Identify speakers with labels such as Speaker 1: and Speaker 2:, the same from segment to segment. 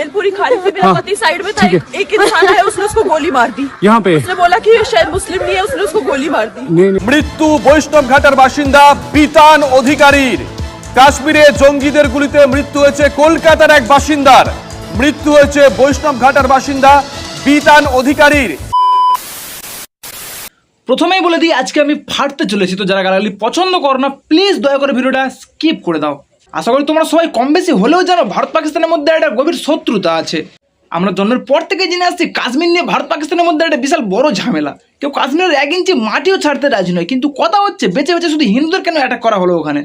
Speaker 1: मैनपुरी खालिद से मेरा पति साइड में था, एक इंसान है उसने उसको गोली मार दी
Speaker 2: यहाँ पे।
Speaker 1: उसने बोला कि ये शायद मुस्लिम नहीं है, उसने उसको गोली मार दी।
Speaker 3: মৃত্যু বৈষ্ণবঘাটার বাসিন্দা বিতান অধিকারীর। কাশ্মীরে জঙ্গিদের গুলিতে মৃত্যু হয়েছে কলকাতার এক বাসিন্দার। মৃত্যু হয়েছে বৈষ্ণবঘাটার বাসিন্দা বিতান অধিকারীর।
Speaker 4: প্রথমেই বলে দিই আজকে আমি ফাটতে চলেছি, তো যারা গালাগালি পছন্দ করো না প্লিজ দয়া করে ভিডিওটা স্কিপ করে দাও। আশা করি তোমরা সবাই কম বেশি হলেও জানো ভারত পাকিস্তানের মধ্যে একটা গভীর শত্রুতা আছে। আমরা জন্মের পর থেকে জেনে আসছি কাশ্মীর নিয়ে ভারত পাকিস্তানের মধ্যে একটা বিশাল বড় ঝামেলা। কেউ কাশ্মীরের 1 ইঞ্চি মাটিও ছাড়তে রাজি নয়, কিন্তু কথা হচ্ছে বেঁচে বেঁচে শুধু হিন্দুদের কেন অ্যাটাক করা হলো ওখানে?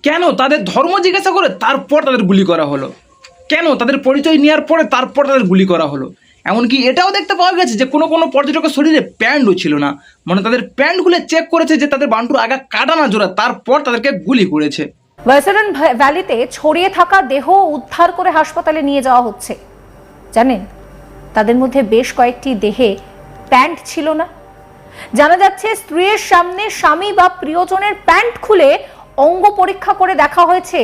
Speaker 4: কেন তাদের ধর্ম জিজ্ঞাসা করে তারপর তাদের গুলি করা হলো? কেন তাদের পরিচয় নেওয়ার পরে তারপর তাদের গুলি করা হলো? এমনকি এটাও দেখতে পাওয়া গেছে যে কোনো কোনো পর্যটকের শরীরে প্যান্টও ছিল না, মানে তাদের প্যান্ট খুলে চেক করেছে যে তাদের বান্টুর আগা কাটা না জোড়া, তারপর তাদেরকে গুলি করেছে।
Speaker 5: ওয়েস্টার্ন ভ্যালিতে ছড়িয়ে থাকা দেহ উদ্ধার করে হাসপাতালে নিয়ে যাওয়া হচ্ছে। জানেন তাদের মধ্যে বেশ কয়েকটি দেহে প্যান্ট ছিল না। জানা যাচ্ছে স্ত্রীর সামনে স্বামী বা প্রিয়জনের প্যান্ট খুলে অঙ্গ পরীক্ষা করে দেখা হয়েছে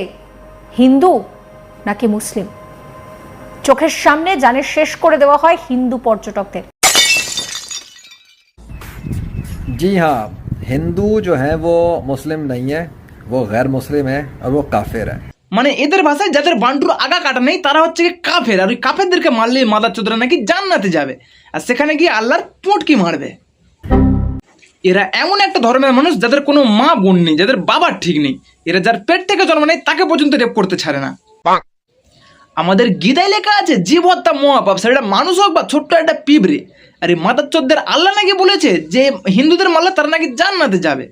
Speaker 5: হিন্দু নাকি মুসলিম। চোখের সামনে জানে শেষ করে দেওয়া হয় হিন্দু পর্যটকদের।
Speaker 6: जी हाँ, हिंदू जो है वो मुस्लिम नहीं है, वो गैर मुस्लिम है और वो काफिर है।
Speaker 4: মানে এদের ভাষায় যাদের বান্টুর আগা কাটা নেই তারা হচ্ছে কি কাফের, আর ওই কাফেরদেরকে মারলে মাদার চোদরা নাকি জান্নাতে যাবে আর সেখানে গিয়ে আল্লাহর পোটকি মারবে। এরা এমন একটা ধর্মের মানুষ যাদের কোনো মা বোন নেই, যাদের বাবার ঠিক নেই। এরা যার পেট থেকে জন্ম নেই তাকে পর্যন্ত রেপ করতে ছাড়ে না। আমাদের গীতায় লেখা আছে জীব হত্যা মহাপাপ, সেটা মানুষ হোক বা ছোট্ট একটা পিঁপড়ে। আর এই মাদার চোদদের আল্লাহ নাকি বলেছে যে হিন্দুদের মারলে তারা নাকি জান্নাতে যাবে।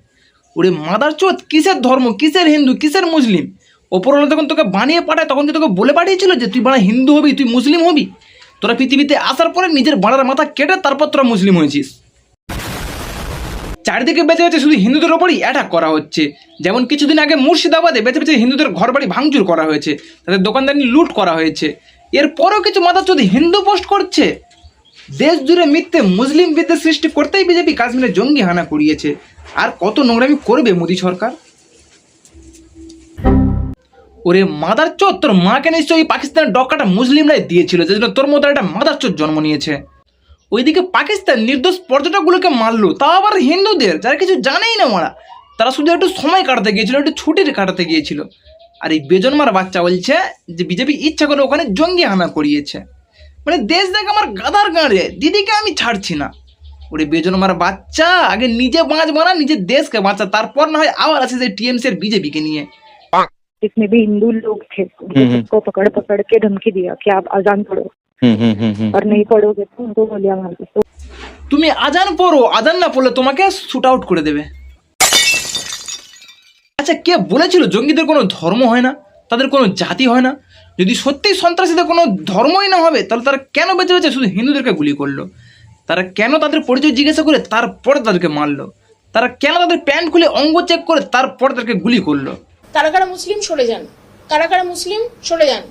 Speaker 4: ওরে মাদার চোদ, কিসের ধর্ম, কিসের হিন্দু, কিসের মুসলিম? ওপরওয়ালা যখন তোকে বানিয়ে পাঠায় তখন কি তোকে বলে পাঠিয়েছিল যে তুই বাড়া হিন্দু হবি, তুই মুসলিম হবি? তোরা পৃথিবীতে আসার পরে নিজের বাড়ার মাথা কেটে তারপর তোরা মুসলিম হয়েছিস। চারিদিকে বেঁচে বেঁচে শুধু হিন্দুদের ওপরই অ্যাটাক করা হচ্ছে। যেমন কিছুদিন আগে মুর্শিদাবাদে বেঁচে বেঁচে হিন্দুদের ঘর বাড়ি ভাঙচুর করা হয়েছে, তাদের দোকানদারি লুট করা হয়েছে। এরপরেও কিছু মাদারচোদ হিন্দু পোস্ট করছে। দেশ জুড়ে মিথ্যে মুসলিম বিদ্বেষ সৃষ্টি করতেই বিজেপি কাশ্মীরে জঙ্গি হানা করিয়েছে। আর কত নোংরামি করবে মোদী সরকার? ওরে মাদারচোদ, তোর মাকে নিশ্চয়ই পাকিস্তানের ডক্কাটা মুসলিমরাই দিয়েছিল, যে জন্য তোর মতো একটা মাদারচোদ জন্ম নিয়েছে। ওইদিকে পাকিস্তান নির্দোষ পর্যটকগুলোকে মারলো, তাও আবার হিন্দুদের, যারা কিছু জানেই না মারা। তারা শুধু একটু সময় কাটাতে গিয়েছিল, একটু ছুটির কাটাতে গিয়েছিল। আর এই বেজন্মার বাচ্চা বলছে যে বিজেপি ইচ্ছা করে ওখানে জঙ্গি হানা করিয়েছে। মানে দেশ দেখ আমার গাধার গাঁড়ে, দিদিকে আমি ছাড়ছি না। ওরে বেজন্মার বাচ্চা, আগে নিজে বাঁচবো না, নিজের দেশকে বাঁচা, তারপর না হয় আবার আছে যে টিএমসি আর বিজেপিকে নিয়ে।
Speaker 7: जिसमें भी हिंदू लोग थे उनको सबको पकड़ पकड़ के धमकी दिया कि आप अजान पढ़ो और नहीं पढ़ोगे तो उनको गोलियां मार दो।
Speaker 4: তুমি আজান পড়ো, আজান না পড়লে তোমাকে শুট আউট করে দেবে। আচ্ছা, কে বলেছিল জঙ্গিদের কোনো ধর্ম হয় না, তাদের কোনো জাতি হয় না? যদি সত্যিই সন্ত্রাসীদের কোনো ধর্মই না হবে তাহলে তারা কেন বেঁচে বেঁচে শুধু হিন্দুদেরকে গুলি করলো? তারা কেন তাদের পরিচয় জিজ্ঞাসা করে তারপরে তাদেরকে মারলো? তারা কেন তাদের প্যান্ট খুলে অঙ্গ চেক করে তারপরে তাদেরকে গুলি করলো?
Speaker 8: কারা কারা মুসলিম সরে যান, কারা কারা মুসলিম সরে যান,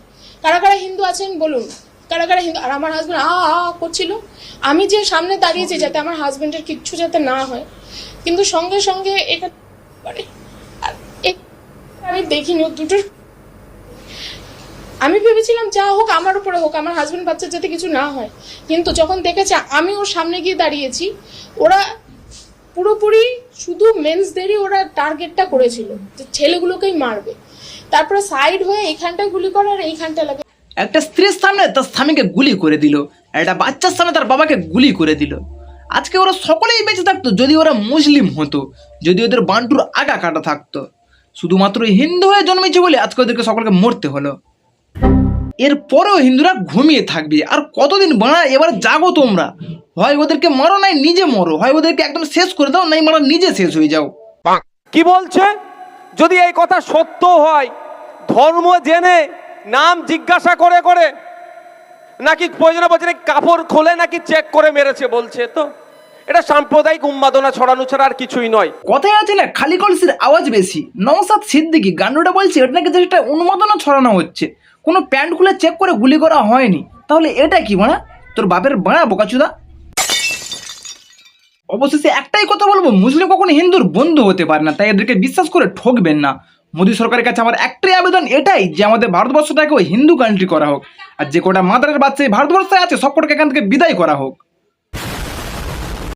Speaker 8: কারা কারা হিন্দু আছেন বলুন, কারা কারা হিন্দু? আর আমার হাজবেন্ড করছিল, আমি যে সামনে দাঁড়িয়েছি যাতে আমার হাজবেন্ডের কিচ্ছু যাতে না হয়, কিন্তু সঙ্গে সঙ্গে এটা আমি দেখিনি দুটো। আমি ভেবেছিলাম যা হোক আমার উপরে হোক, আমার হাজবেন্ড বাচ্চার যাতে কিছু না হয়, কিন্তু যখন দেখেছে আমি ওর সামনে গিয়ে দাঁড়িয়েছি, ওরা পুরোপুরি শুধু মেন্সদেরই ওরা টার্গেটটা করেছিল যে ছেলেগুলোকেই মারবে। তারপরে সাইড হয়ে এইখানটায় গুলি করে আর এইখানটা লাগে।
Speaker 4: একটা স্ত্রীর সামনে তার স্বামীকে গুলি করে দিল, একটা বাচ্চার সামনে তার বাবাকে গুলি করে দিল। আজকে ওরা সকলেই বেঁচে থাকতো যদি ওরা মুসলিম হতো, যদি ওদের বান্টুর আগা কাটা থাকতো। শুধুমাত্র হিন্দু হয়ে জন্মেছে বলে আজকে ওদেরকে সকলকে মরতে হলো। এরপরেও হিন্দুরা ঘুমিয়ে থাকবে আর কতদিন? বাড়া এবার জাগো তোমরা, হয় ওদেরকে মারো নাই নিজে মরো, হয় ওদেরকে একদম শেষ করে দাও, নাই মারা নিজে শেষ হয়ে যাও।
Speaker 3: কি বলছে? যদি এই কথা সত্য হয়, ধর্ম জেনে নাম জিজ্ঞাসা করে করে নাকি প্রয়োজনে বলছে কাপড় খোলে নাকি চেক করে মেরেছে বলছে, তো এটা সাম্প্রদায়িক উন্মাদনা ছড়ানো ছাড়া আর কিছুই নয়।
Speaker 4: কথায় আছে না, খালি কলসির আওয়াজ বেশি। নওশাদ সিদ্দিকী গান্ডুটা বলছে এটা নাকি একটা উন্মাদনা ছড়ানো হচ্ছে, কোনো প্যান্ট খুলে চেক করে গুলি করা হয়নি। তাহলে এটা কি বাড়া? তোর বাপের বাড়া বোকাচুদা। অবশেষে একটাই কথা বলবো, মুসলিম কখনো হিন্দুর বন্ধু হতে পারে না, তাই এদেরকে বিশ্বাস করে ঠকবেন না। মোদী সরকারের কাছে আমার একটাই আবেদন এটাই যে আমাদের ভারতবর্ষটাকেও হিন্দু কান্ট্রি করা হোক, আর যে কটা মাদারের বাচ্চা এই ভারতবর্ষে আছে সব কটাকে এখান থেকে বিদায় করা হোক।